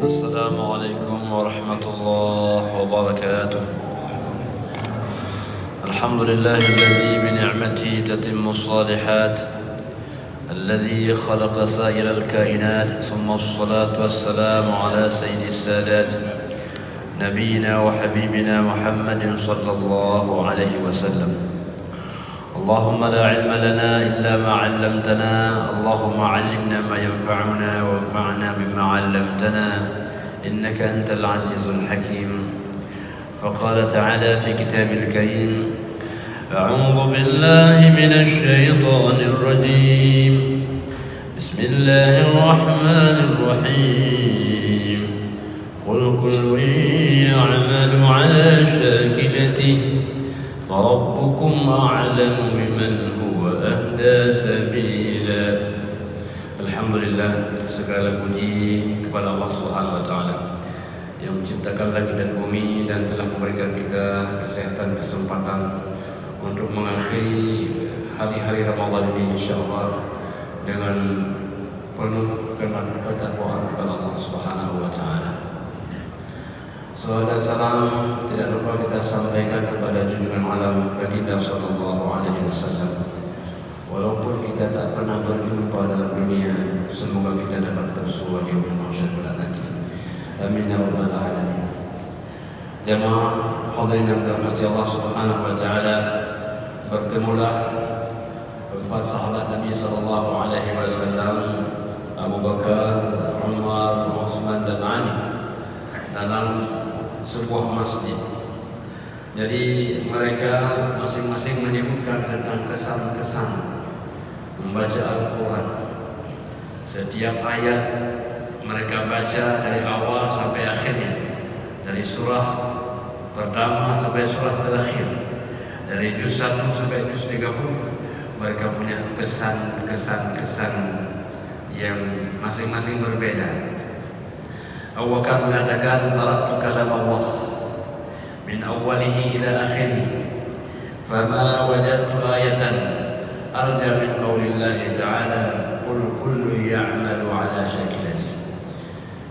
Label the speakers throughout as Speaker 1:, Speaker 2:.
Speaker 1: Assalamualaikum warahmatullahi wabarakatuh. Alhamdulillahilladzi bi ni'matihi tatimmus shalihat, alladzi khalaqa sa'iral kainat, thumma assalatu wassalamu ala sayyidis sadat, nabiyyina wa habibina Muhammadin sallallahu alaihi wasallam. اللهم لا علم لنا إلا ما علمتنا، اللهم علمنا ما ينفعنا وانفعنا بما علمتنا إنك أنت العزيز الحكيم. فقال تعالى في كتاب الكريم: أعوذ بالله من الشيطان الرجيم، بسم الله الرحمن الرحيم. قل كل يعمل على شاكلته فربكم أعلم بمن هو أهدى سبيلا. Alhamdulillah, segala puji kepada Allah Subhanahu wa taala yang menciptakan langit dan bumi dan telah memberikan kita kesehatan, kesempatan untuk mengakhiri hari-hari Ramadan ini insyaallah dengan penuh ketakwaan kepada Allah Subhanahu wa taala. Salawat dan salam tidak lupa kita sampaikan kepada junjungan alam baginda sallallahu alaihi wasallam. Walaupun kita tak pernah berjumpa dalam dunia, semoga kita dapat bersua di mahsyar nanti. Amin ya rabbal alamin. Jemaah hadirin yang dirahmati Allah Subhanahu wa taala, bertemulah empat sahabat Nabi sallallahu alaihi wasallam, Abu Bakar, Umar, Utsman dan Ali dalam sebuah masjid. Jadi mereka masing-masing menyebutkan tentang kesan-kesan membaca Al-Quran. Setiap ayat mereka baca dari awal sampai akhirnya, dari surah pertama sampai surah terakhir, dari juz 1 sampai juz 30. Mereka punya kesan-kesan yang masing-masing berbeda. Abu Bakar mengatakan, "Qara'tu kalam Allah min awwalihi ila akhirih, fama wajadtu ayatan arja min qaulillahi ta'ala, qul kullu ya'malu ala syakilatihi."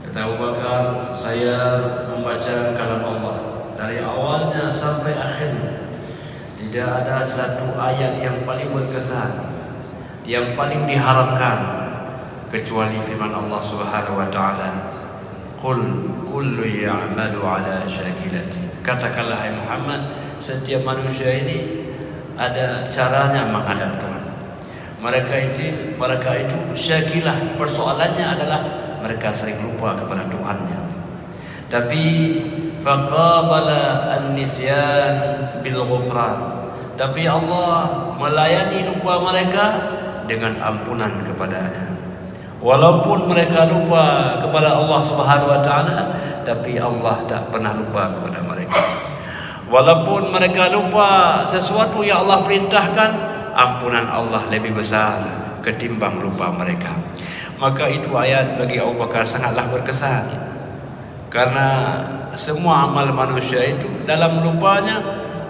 Speaker 1: Kata Abu Bakar, saya membaca kalam Allah dari awalnya sampai akhirnya. Tidak ada satu ayat yang paling berkesan, yang paling diharapkan kecuali firman Allah Subhanahu wa taala, Qul kullu ya'malu ala syakilati. Katakanlah hai Muhammad, setiap manusia ini ada caranya menghadap Tuhan. Mereka itu syakilah. Persoalannya adalah mereka sering lupa kepada Tuhannya. Tapi faqabala an-nisyan bil ghufran. Tapi Allah melayani lupa mereka dengan ampunan kepadanya. Walaupun mereka lupa kepada Allah Subhanahu wa taala, tapi Allah tak pernah lupa kepada mereka. Walaupun mereka lupa sesuatu yang Allah perintahkan, ampunan Allah lebih besar ketimbang lupa mereka. Maka itu ayat bagi Abu Bakar sangatlah berkesan. Karena semua amal manusia itu dalam lupanya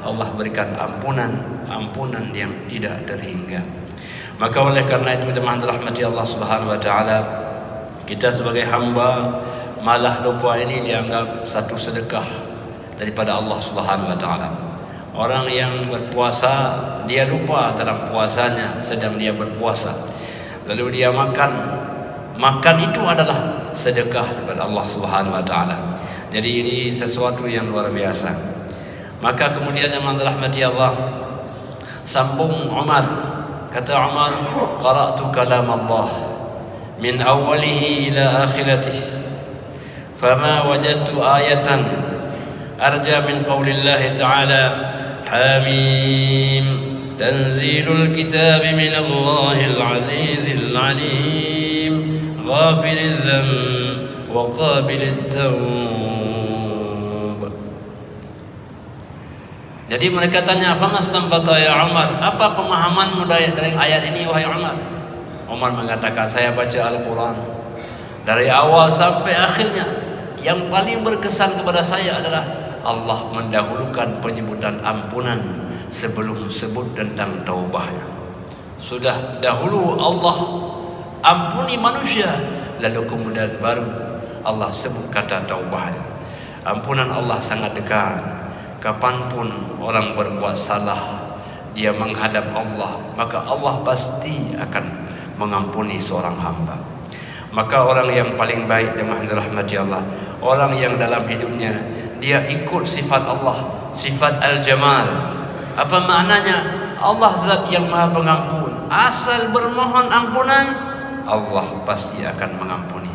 Speaker 1: Allah berikan ampunan yang tidak terhingga. Maka oleh karena itu teman rahmati Allah Subhanahu wa taala, kita sebagai hamba malah lupa ini dianggap satu sedekah daripada Allah Subhanahu wa taala. Orang yang berpuasa dia lupa dalam puasanya sedang dia berpuasa. Lalu dia makan itu adalah sedekah daripada Allah Subhanahu wa taala. Jadi ini sesuatu yang luar biasa. Maka kemudian teman rahmati Allah, sambung Umar. Kata Umar, qara'tu kalam Allah min awwalihi ila akhirih, fama wajadtu ayatan arja min qaulillahi ta'ala, Hamim, tanzilul kitab min Allahil azizil alim, ghafiriz dzamb wa qabilit tawb. Jadi mereka tanya, "Famastanbata ya Umar?" Apa pemahamanmu dari ayat ini wahai Umar? Umar mengatakan, saya baca Al-Quran dari awal sampai akhirnya. Yang paling berkesan kepada saya adalah Allah mendahulukan penyebutan ampunan sebelum sebut tentang taubahnya. Sudah dahulu Allah ampuni manusia, lalu kemudian baru Allah sebut kata taubahnya. Ampunan Allah sangat dekat. Kapanpun orang berbuat salah, dia menghadap Allah, maka Allah pasti akan mengampuni seorang hamba. Maka orang yang paling baik jemaah dirahmati Allah, orang yang dalam hidupnya dia ikut sifat Allah, sifat al-jamal. Apa maknanya? Allah zat yang maha pengampun. Asal bermohon ampunan, Allah pasti akan mengampuni.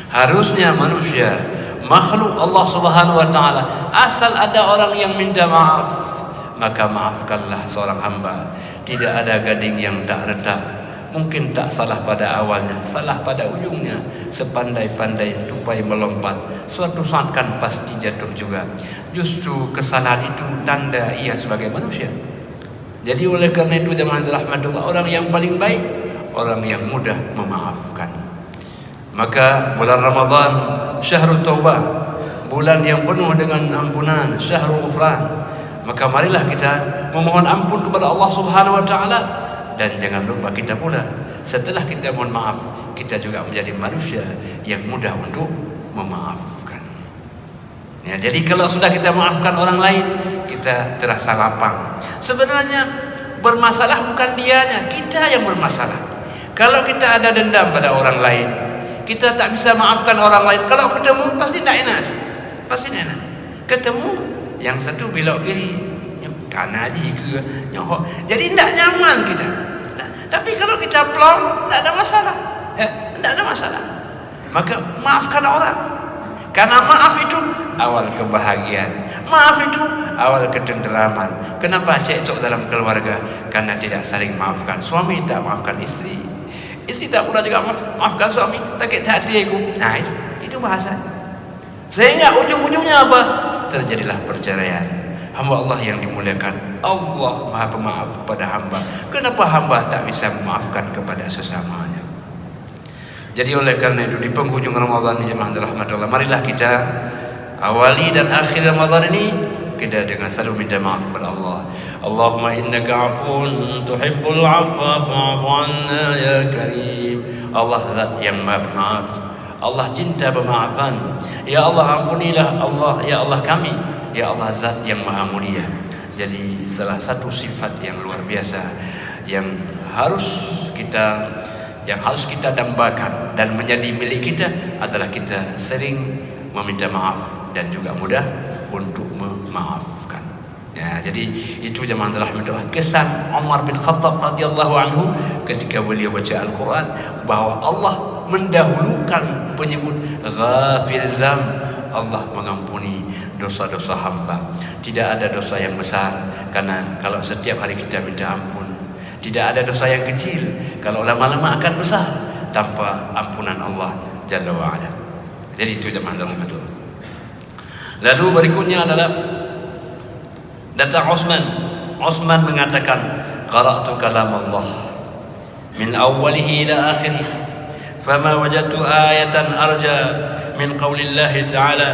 Speaker 1: Harusnya manusia, makhluk Allah Subhanahu wa taala, asal ada orang yang minta maaf, maka maafkanlah seorang hamba. Tidak ada gading yang tak retak. Mungkin tak salah pada awalnya, salah pada ujungnya. Sepandai-pandai tupai melompat, suatu saat kan pasti jatuh juga. Justru kesalahan itu tanda ia sebagai manusia. Jadi oleh karena itu jemaah rahmatullah, orang yang paling baik, orang yang mudah memaafkan. Maka bulan Ramadan, syahrul taubah, bulan yang penuh dengan ampunan, syahrul ghufran. Maka marilah kita memohon ampun kepada Allah Subhanahu wa taala. Dan jangan lupa kita pula, setelah kita mohon maaf, kita juga menjadi manusia yang mudah untuk memaafkan. Ya, jadi kalau sudah kita maafkan orang lain, kita terasa lapang. Sebenarnya bermasalah bukan dianya, kita yang bermasalah. Kalau kita ada dendam pada orang lain, kita tak bisa maafkan orang lain. Kalau ketemu pasti tak enak, pasti tak enak. Ketemu yang satu belok kiri, kanan aja ke, jadi tak nyaman kita. Tapi kalau kita plong, tak ada masalah, tak ada masalah. Maka maafkan orang. Karena maaf itu awal kebahagiaan. Maaf itu awal ketenteraman. Kenapa cekcok dalam keluarga? Karena tidak saling maafkan. Suami tak maafkan istri, istri tak pula juga maafkan suami. Sakit hati aku. Nah itu bahasa. Sehingga ujung-ujungnya apa? Terjadilah perceraian. Hamba Allah yang dimuliakan, Allah maha pemaaf kepada hamba. Kenapa hamba tak bisa memaafkan kepada sesamanya? Jadi oleh karena itu di penghujung Ramadan ini jemaah rahmatullah, marilah kita awali dan akhir Ramadan ini kita dengan selalu minta maaf kepada Allah. Allahumma innaka afun tuhibbul afwa fa'fu anna ya karim. Allah zat yang maha pemaaf, Allah cinta pemaafan. Ya Allah ampunilah Allah, ya Allah kami, ya Allah zat yang maha mulia. Jadi salah satu sifat yang luar biasa yang harus kita dambakan dan menjadi milik kita adalah kita sering meminta maaf dan juga mudah untuk memaafkan. Ya, jadi itu jemaah rahmatullah kesan Umar bin Khattab radhiyallahu anhu ketika beliau baca Al-Quran, bahwa Allah mendahulukan penyebut ghafir dzam, Allah mengampuni dosa-dosa hamba. Tidak ada dosa yang besar, karena kalau setiap hari kita minta ampun. Tidak ada dosa yang kecil, kalau lama-lama akan besar tanpa ampunan Allah Jalla wa'ala. Jadi itu jemaah rahmatullah. Lalu berikutnya adalah datang Utsman mengatakan, qara'tu kalam Allah min awwalihi ila akhirih, fama wajadtu ayatan arja min qaulillahi ta'ala,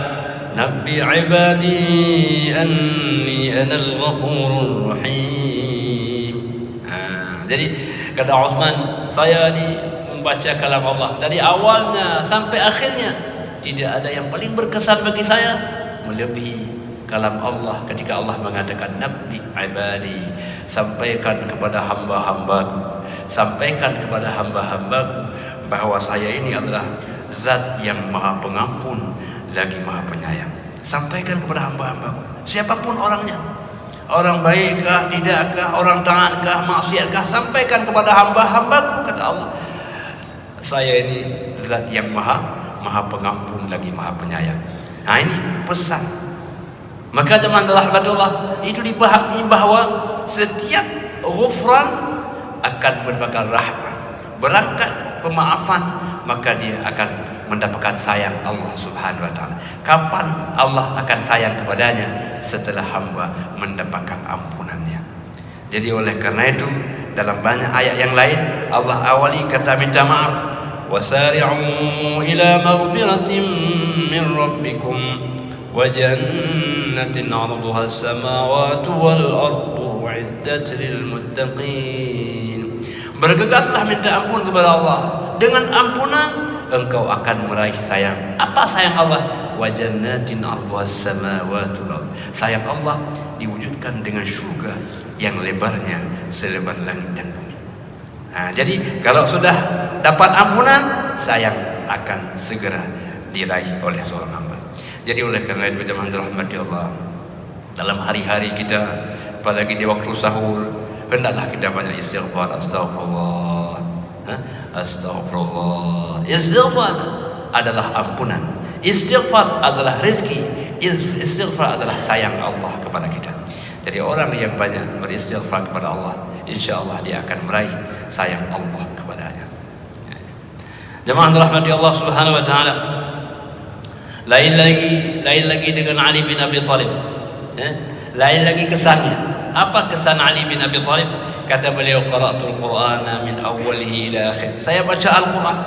Speaker 1: nabbi ibadi anni anal ghafurur rahim. Jadi kata Utsman, saya ni membaca kalam Allah dari awalnya sampai akhirnya, tidak ada yang paling berkesan bagi saya melebihi kalam Allah ketika Allah mengatakan nabbi ibadi, sampaikan kepada hamba-hambaku, sampaikan kepada hamba-hambaku bahwa saya ini adalah zat yang maha pengampun lagi maha penyayang. Sampaikan kepada hamba-hambaku, siapapun orangnya, orang baikkah, tidakkah, orang taatkah, maksiatkah, sampaikan kepada hamba-hambaku, kata Allah, saya ini zat yang maha pengampun lagi maha penyayang. Nah ini pesan. Maka jemaah rahmatullah, itu dipahami bahwa setiap ghufran akan mendapatkan rahmat, berangkat pemaafan, maka dia akan mendapatkan sayang Allah Subhanahu wa taala. Kapan Allah akan sayang kepadanya? Setelah hamba mendapatkan ampunannya. Jadi oleh karena itu dalam banyak ayat yang lain Allah awali kata minta maaf, wasari'u ila maghfiratin min rabbikum wa jannatin 'arduha as-samawati wal ardu 'iddat lil muttaqin. Bergegaslah minta ampun kepada Allah. Dengan ampunan engkau akan meraih sayang. Apa sayang Allah? Wa jannatin 'arduhas samawati wal ardh. Sayang Allah diwujudkan dengan surga yang lebarnya selebar langit dan bumi. Jadi kalau sudah dapat ampunan, sayang akan segera diraih oleh seorang hamba. Jadi oleh karena itu jemaah dirahmati Allah, dalam hari-hari kita, apalagi di waktu sahur, hendaklah kita banyak istighfar. Astagfirullah, astagfirullah. Istighfar adalah ampunan. Istighfar adalah rezeki. Istighfar adalah sayang Allah kepada kita. Jadi orang yang banyak beristighfar kepada Allah, insya Allah dia akan meraih sayang Allah kepadanya. Jemaah dirahmati Allah Subhanahu wa taala. Lain lagi dengan Ali bin Abi Thalib. Lain lagi kesannya. Apa kesan Ali bin Abi Thalib? Kata beliau, qara'tul Qur'ana min awwalihi ila akhir. Saya baca Al-Qur'an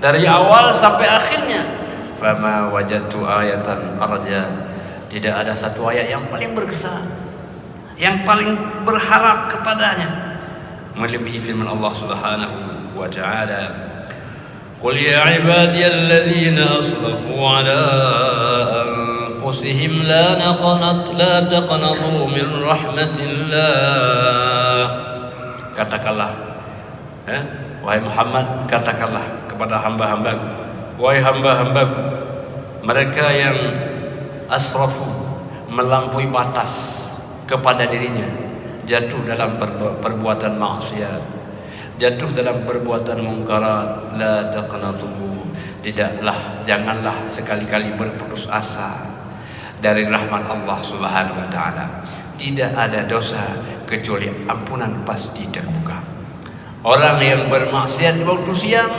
Speaker 1: dari awal sampai akhirnya. Fama wajadtu ayatan arja. Tidak ada satu ayat yang paling berkesan, yang paling berharap kepadanya melebihi firman Allah Subhanahu wa taala, qul ya ibadiyalladzina asrafu ala anfusihim la taqnatu min rahmatillah. Katakanlah, wahai Muhammad, katakanlah kepada hamba-hambaku, wahai hamba-hambaku, mereka yang asrafu, melampaui batas kepada dirinya, jatuh dalam perbuatan maksiat, jatuh dalam perbuatan mungkarat, la taqnatu, janganlah sekali-kali berputus asa dari rahmat Allah Subhanahu wa taala. Tidak ada dosa kecuali ampunan pasti terbuka. Orang yang bermaksiat di waktu siang,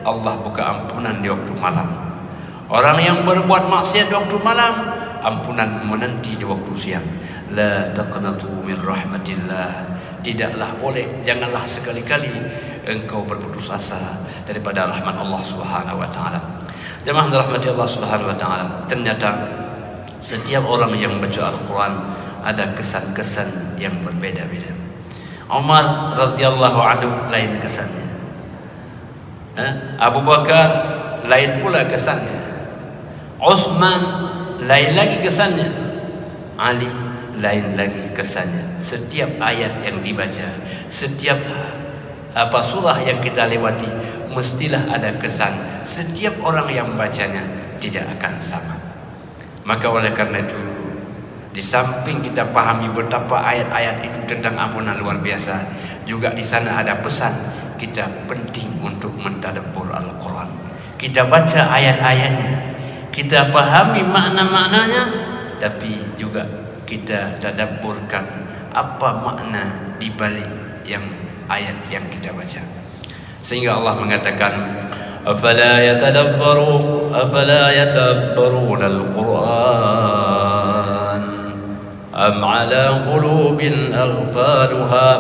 Speaker 1: Allah buka ampunan di waktu malam. Orang yang berbuat maksiat di waktu malam, ampunan menanti di waktu siang. La taqnatu min rahmatillah. Tidaklah boleh, janganlah sekali-kali engkau berputus asa daripada rahmat Allah Subhanahu wa taala. Jemaah dirahmati Allah Subhanahu wa taala, ternyata setiap orang yang baca Al-Qur'an ada kesan-kesan yang berbeda-beda. Umar radhiyallahu anhu lain kesannya. Abu Bakar lain pula kesannya. Utsman lain lagi kesannya. Ali lain lagi kesannya. Setiap ayat yang dibaca, setiap surah yang kita lewati, mestilah ada kesan. Setiap orang yang membacanya tidak akan sama. Maka oleh karena itu, di samping kita pahami betapa ayat-ayat itu tentang ampunan luar biasa, juga di sana ada pesan kita penting untuk mentadabbur Al-Quran. Kita baca ayat-ayatnya, kita pahami makna-maknanya, tapi juga kita tadabburkan apa makna di balik yang ayat yang kita baca. Sehingga Allah mengatakan, afala yatadabbaruna al-Quran am ala qulubin aghfaluha.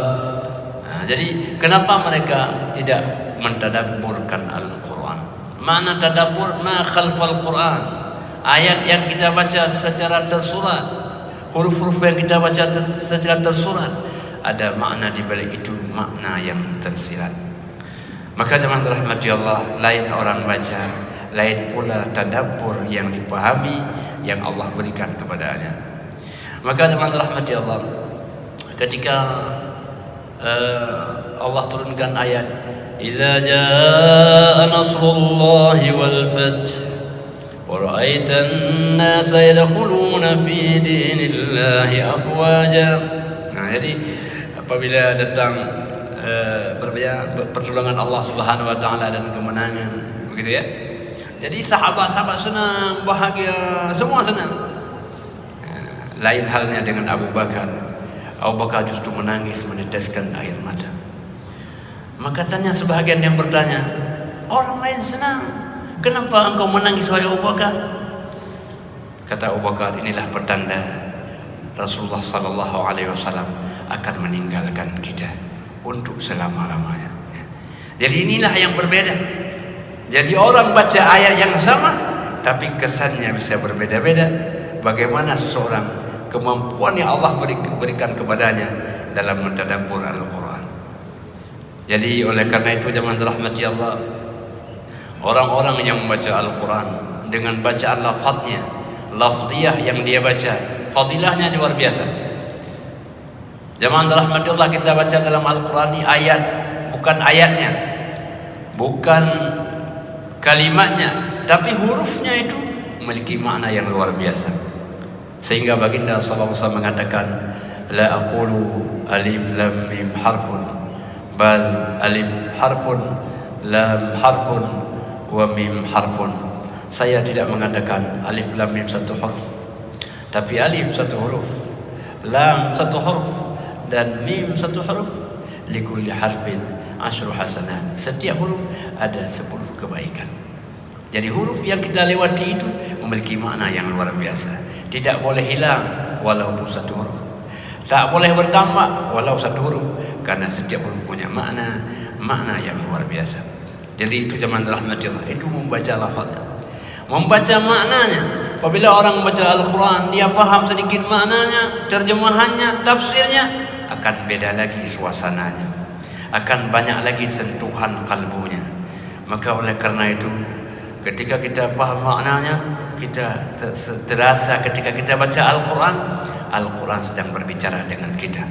Speaker 1: Jadi kenapa mereka tidak mentadabburkan Al-Quran? Mana tadabbur? Ma khalfal Quran. Ayat yang kita baca secara tersurat, huruf-huruf yang kita baca secara tersurat, ada makna di balik itu, makna yang tersirat. Maka jemaah dirahmati Allah, lain orang baca, lain pula tadabbur yang dipahami yang Allah berikan kepadanya. Maka jemaah dirahmati Allah, ketika Allah turunkan ayat Iza jaa nasrullahi wal fath wa ra'aitan nasa yadkhuluna fi dinillahi afwaja. Jadi apabila datang pertolongan Allah Subhanahu wa taala dan kemenangan, begitu ya. Jadi sahabat-sahabat senang, bahagia, semua senang. Lain halnya dengan Abu Bakar. Abu Bakar justru menangis, meneteskan air mata. Maka tanya sebahagian yang bertanya, orang lain senang, kenapa engkau menangis wahai Abu Bakar? Kata Abu Bakar, inilah pertanda Rasulullah sallallahu alaihi wasallam akan meninggalkan kita untuk selama-lamanya. Jadi inilah yang berbeda. Jadi orang baca ayat yang sama, tapi kesannya bisa berbeda-beda. Bagaimana seseorang, kemampuan yang Allah berikan kepadanya dalam mentadabbur Al-Quran. Jadi oleh karena itu jemaah rahmati Allah, orang-orang yang membaca Al-Quran dengan bacaan lafadznya, lafziyah yang dia baca, fadilahnya luar biasa. Jemaah rahmati Allah, kita baca dalam Al-Quran ini ayat, bukan ayatnya, bukan kalimatnya, tapi hurufnya itu memiliki makna yang luar biasa. Sehingga baginda sallallahu alaihi wasallam mengatakan, la aqulu alif lam mim harfun, bal alif harfun, lam harfun, wa mim harfun. Saya tidak mengatakan alif lam mim satu huruf, tapi alif satu huruf, lam satu huruf, dan mim satu huruf. Likulli harfin asyru hasanat. Setiap huruf ada 10 kebaikan. Jadi huruf yang kita lewati itu memiliki makna yang luar biasa. Tidak boleh hilang walaupun satu huruf, tak boleh bertambah walau satu huruf, karena setiap huruf punya makna yang luar biasa. Jadi itu jemaah rahmatillah, itu membaca lafaznya, membaca maknanya. Apabila orang membaca Al-Quran, dia paham sedikit maknanya, terjemahannya, tafsirnya, akan beda lagi suasananya, akan banyak lagi sentuhan kalbunya. Maka oleh karena itu, ketika kita paham maknanya, kita terasa ketika kita baca Al-Quran, Al-Quran sedang berbicara dengan kita.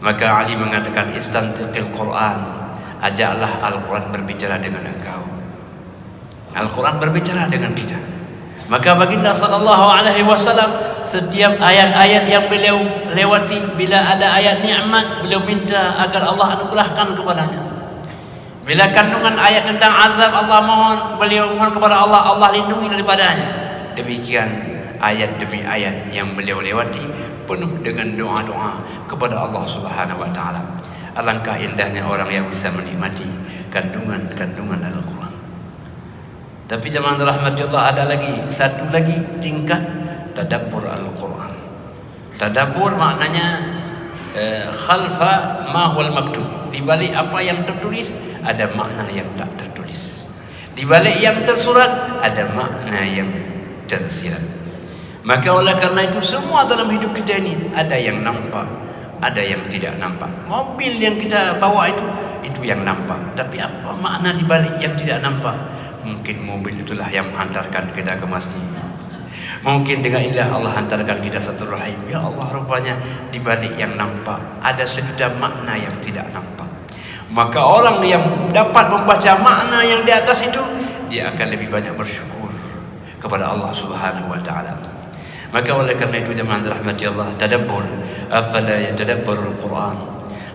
Speaker 1: Maka Ali mengatakan, istantiqil Quran, ajaklah Al-Quran berbicara dengan engkau. Al-Quran berbicara dengan kita. Maka baginda sallallahu alaihi wasallam, setiap ayat-ayat yang beliau lewati, bila ada ayat nikmat, beliau minta agar Allah anugerahkan kepadanya. Bila kandungan ayat tentang azab, Allah mohon, beliau mohon kepada Allah, Allah lindungi daripadanya. Demikian ayat demi ayat yang beliau lewati, penuh dengan doa-doa kepada Allah Subhanahu wa taala. Alangkah indahnya orang yang bisa menikmati kandungan-kandungan Al-Quran. Tapi jemaah rahmatullah, ada lagi satu lagi tingkat tadabbur Al-Quran. Tadabbur maknanya khalfa ma huwal maktub. Di balik apa yang tertulis ada makna yang tak tertulis. Di balik yang tersurat ada makna yang tersirat. Maka oleh karena itu, semua dalam hidup kita ini ada yang nampak, ada yang tidak nampak. Mobil yang kita bawa itu yang nampak. Tapi apa makna di balik yang tidak nampak? Mungkin mobil itulah yang menghantarkan kita ke masjid. Mungkin dengan ilah Allah hantarkan kita satu rahim. Ya Allah, rupanya di balik yang nampak ada sejuta makna yang tidak nampak. Maka orang yang dapat membaca makna yang di atas itu, dia akan lebih banyak bersyukur kepada Allah Subhanahu wa taala. Maka oleh karena itu jemaah rahmati Allah, tadabbur, afala yatadabbarul Quran.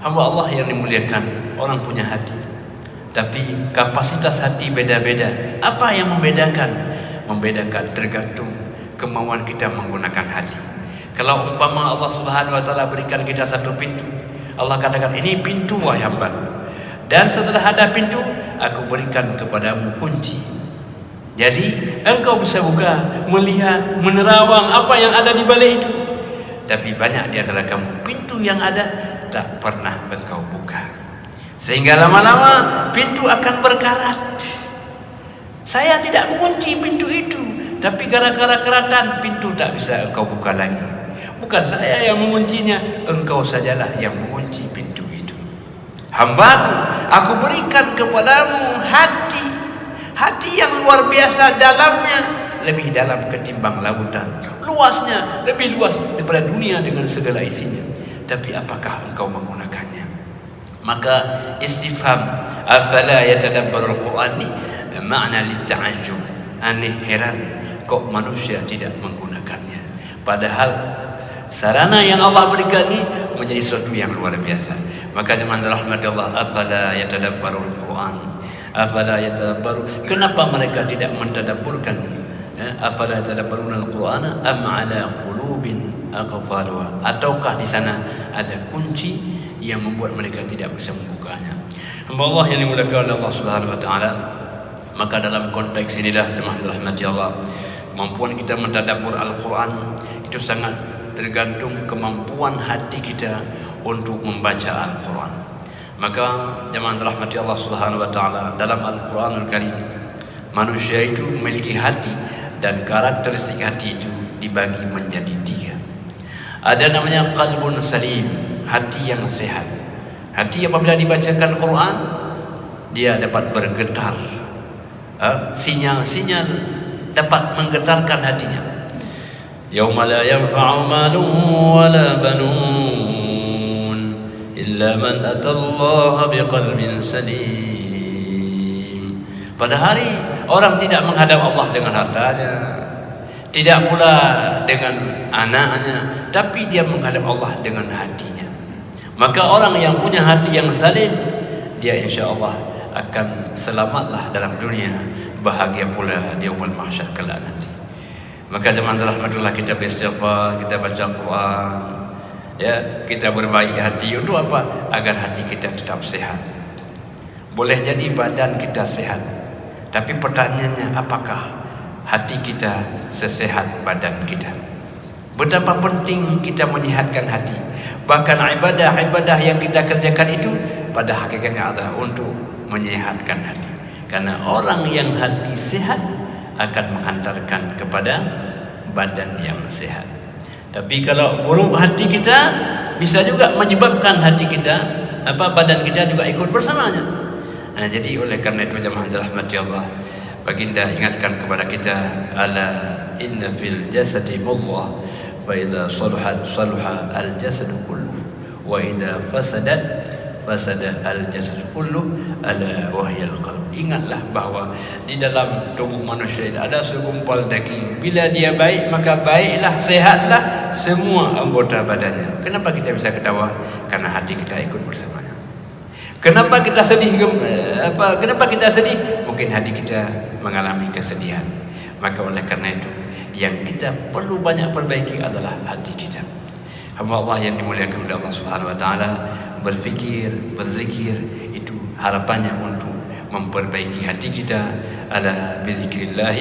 Speaker 1: Hamba Allah yang dimuliakan, orang punya hati, tapi kapasitas hati beda-beda. Apa yang membedakan? Membedakan tergantung kemauan kita menggunakan hati. Kalau umpama Allah Subhanahu wa taala berikan kita satu pintu, Allah katakan, ini pintu wahai hamba, dan setelah ada pintu, aku berikan kepadamu kunci. Jadi engkau bisa buka, melihat, menerawang apa yang ada di balik itu. Tapi banyak di antara kamu, pintu yang ada tak pernah engkau buka, sehingga lama-lama pintu akan berkarat. Saya tidak mengunci pintu itu, tapi gara-gara keratan pintu tak bisa engkau buka lagi. Bukan saya yang menguncinya, engkau sajalah yang mengunci pintu itu. Hambaku, aku berikan kepadamu hati yang luar biasa, dalamnya lebih dalam ketimbang lautan, luasnya lebih luas daripada dunia dengan segala isinya. Tapi apakah engkau menggunakannya? Maka istifham afala yatadabbarul Quran ni makna litta'ajjub, aneh, heran kok manusia tidak menggunakannya, padahal sarana yang Allah berikan ini menjadi sesuatu yang luar biasa. Maka jemaah rahmatullah, afala yatadabbarul Quran, afala yatadabbaru, kenapa mereka tidak mentadabburkan? Afala yatadabbarunal Qur'ana am ala qulubin aqfaluha, ataukah di sana ada kunci yang membuat mereka tidak bisa membukanya? Hamba Allah yang dimuliakan oleh Allah Subhanahu wa taala, maka dalam konteks inilah jemaah rahmati Allah, kemampuan kita mentadabbur Al-Quran itu sangat tergantung kemampuan hati kita untuk membaca Al-Quran. Maka jemaah rahmati Allah Subhanahu wa taala, dalam Al-Quranul Karim, manusia itu memiliki hati, dan karakteristik hati itu dibagi menjadi 3. Ada namanya qalbun salim, hati yang sehat. Hati apabila dibacakan Quran, dia dapat bergetar. Sinyal-sinyal dapat menggetarkan hatinya. Yauma la yanfa'u malun wala banun illa man atallaha biqalbin salim. Pada hari orang tidak menghadap Allah dengan hartanya, tidak pula dengan anaknya, tapi dia menghadap Allah dengan hatinya. Maka orang yang punya hati yang salim, dia insya-Allah akan selamatlah dalam dunia, bahagia pula di yaumul mahsyar kelak nanti. Maka jemaah rahmatullah, kita beristighfar, kita baca Quran, ya, kita berbaik hati untuk apa? Agar hati kita tetap sehat. Boleh jadi badan kita sehat, tapi pertanyaannya, apakah hati kita sesehat badan kita? Betapa penting kita menyehatkan hati. Bahkan ibadah-ibadah yang kita kerjakan itu pada hakikatnya adalah untuk menyehatkan hati. Karena orang yang hati sehat akan menghantarkan kepada badan yang sehat. Tapi kalau buruk hati kita, bisa juga menyebabkan hati kita, badan kita juga ikut bersamanya. Nah, jadi oleh karena itu jemaah dirahmati Allah, baginda ingatkan kepada kita, ala inna fil jasadi mudghah fa idza saluhat saluha al jasadu kulluh wa idza fasadat fasada al jasadu kulluh ala wahyal qalb. Ingatlah bahwa di dalam tubuh manusia ini ada segumpal daging. Bila dia baik, maka baiklah, sehatlah semua anggota badannya. Kenapa kita bisa ketawa? Karena hati kita ikut bersamanya. Kenapa kita sedih? Kenapa kita sedih? Mungkin hati kita mengalami kesedihan. Maka oleh karena itu, yang kita perlu banyak perbaiki adalah hati kita. Hamba Allah yang dimuliakan oleh Allah Subhanahu wa taala, berfikir, berzikir itu harapannya untuk memperbaiki hati kita. Ala bizikrillah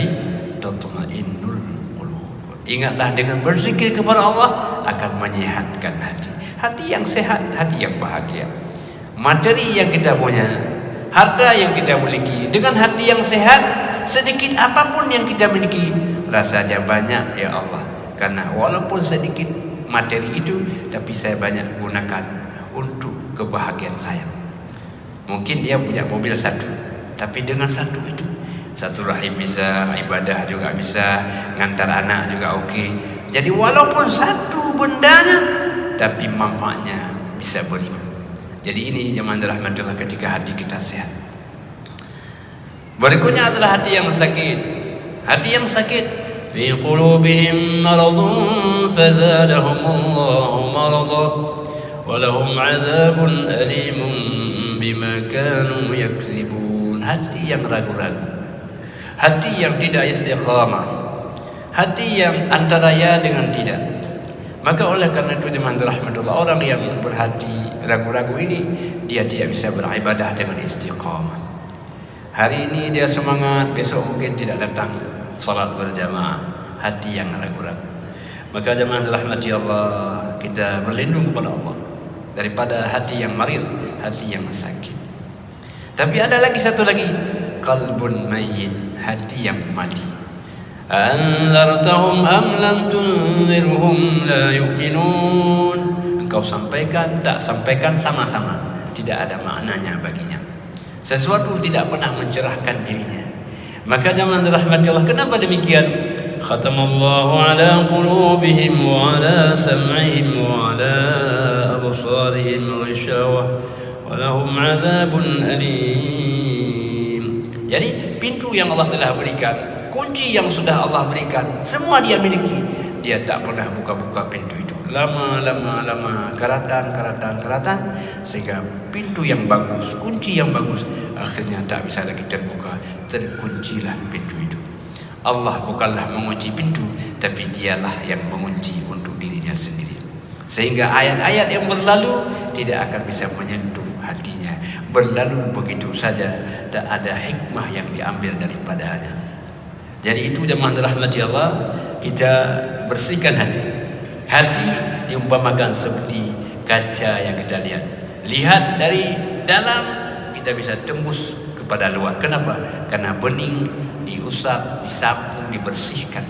Speaker 1: tatma'innul qulub. Ingatlah, dengan berzikir kepada Allah akan menyehatkan hati. Hati yang sehat, hati yang bahagia. Materi yang kita punya, harta yang kita miliki, dengan hati yang sehat, sedikit apapun yang kita miliki rasanya banyak, ya Allah. Karena walaupun sedikit materi itu, tapi saya banyak gunakan untuk kebahagiaan saya. Mungkin dia punya mobil satu, tapi dengan satu itu, satu rahim bisa, ibadah juga bisa, ngantar anak juga oke. Jadi walaupun satu bendanya, tapi manfaatnya bisa beribu. Jadi ini jemaah dirahmati Allah, ketika hati kita sehat. Berikutnya adalah hati yang sakit. Hati yang sakit, fi qulubihim maradun fazadahumullahu marada wa lahum 'adzabun alimun bima kanu yakzibun. Hati yang ragu-ragu, hati yang tidak istiqamah, hati yang antara ya dengan tidak. Maka oleh karena itu jemaah rahmatullah, orang yang berhati ragu-ragu ini, dia tidak bisa beribadah dengan istiqamah. Hari ini dia semangat, besok mungkin tidak datang salat berjamaah. Hati yang ragu-ragu. Maka jemaah rahmati Allah, kita berlindung kepada Allah daripada hati yang marid, hati yang sakit. Tapi ada lagi satu lagi, qalbun mayyit, hati yang mati. Anzartahum am lam tunzirhum la yu'minun. Engkau sampaikan, tak sampaikan, sama-sama, tidak ada maknanya baginya. Sesuatu tidak pernah mencerahkan dirinya. Maka jangan dirahmati Allah. Kenapa demikian? Khatamallahu ala qulubihim wa ala sam'ihim wa ala absarihim ghishawah wa lahum 'adzabun alim. Jadi pintu yang Allah telah berikan, kunci yang sudah Allah berikan, semua dia miliki. Dia tak pernah buka-buka pintu itu. Lama, karatan, sehingga pintu yang bagus, kunci yang bagus, akhirnya tak bisa lagi terbuka, terkuncilah pintu itu. Allah bukanlah mengunci pintu, tapi dialah yang mengunci untuk dirinya sendiri. Sehingga ayat-ayat yang berlalu tidak akan bisa menyentuh hatinya. Berlalu begitu saja, tak ada hikmah yang diambil daripadanya. Jadi itu jemaah rahmati Allah, kita bersihkan hati. Hati diumpamakan seperti kaca yang kita lihat. Lihat dari dalam, kita bisa tembus kepada luar. Kenapa? Karena bening, diusap, disapu, dibersihkan.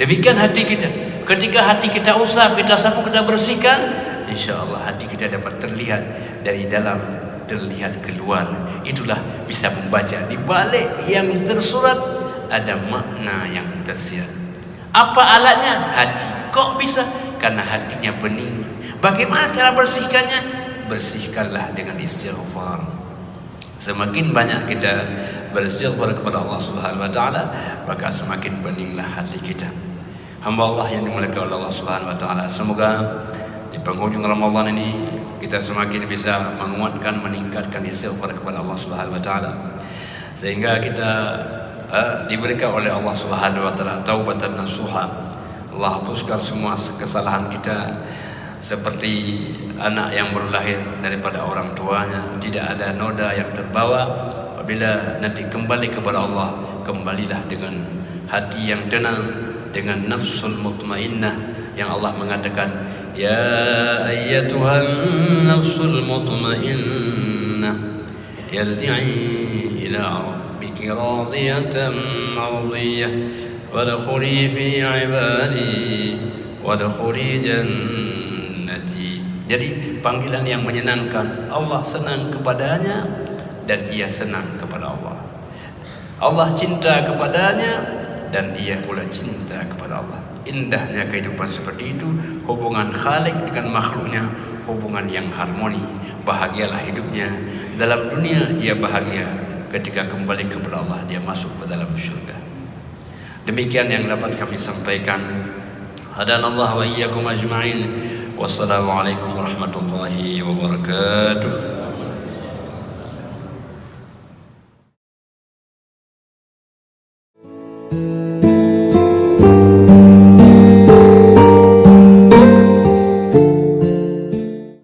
Speaker 1: Demikian hati kita. Ketika hati kita usap, kita sapu, kita bersihkan, insya Allah hati kita dapat terlihat dari dalam terlihat keluar. Itulah bisa membaca di balik yang tersurat ada makna yang tersirat. Apa alatnya? Hati. Kok bisa? Karena hatinya bening. Bagaimana cara bersihkannya? Bersihkanlah dengan istighfar. Semakin banyak kita beristighfar kepada Allah Subhanahu wa taala, maka semakin beninglah hati kita. Hamba Allah yang dimuliakan oleh Allah Subhanahu wa taala, semoga di penghujung Ramadan ini kita semakin bisa menguatkan, meningkatkan istighfar kepada Allah Subhanahu wa taala, sehingga kita diberikan oleh Allah Subhanahu wa taala taubatan nasuha. Allah hapuskan semua kesalahan kita, seperti anak yang berlahir daripada orang tuanya, tidak ada noda yang terbawa. Apabila nanti kembali kepada Allah, kembalilah dengan hati yang tenang, dengan nafsul mutmainnah yang Allah mengatakan, ya ayyatuhan nafsul mutmainnah yarji'i ila rabbiki radiyatan mardiyah wadkhuli fi ibadi wadkhuli jannati. Jadi panggilan yang menyenangkan. Allah senang kepadanya dan ia senang kepada Allah. Allah cinta kepadanya dan ia pula cinta kepada Allah. Indahnya kehidupan seperti itu, hubungan Khalik dengan makhluknya, hubungan yang harmoni. Bahagialah hidupnya. Dalam dunia ia bahagia, ketika kembali kepada Allah dia masuk ke dalam syurga. Demikian yang dapat kami sampaikan. Hadanallahu wa iyyakum ajma'in. Wassalamualaikum warahmatullahi wabarakatuh.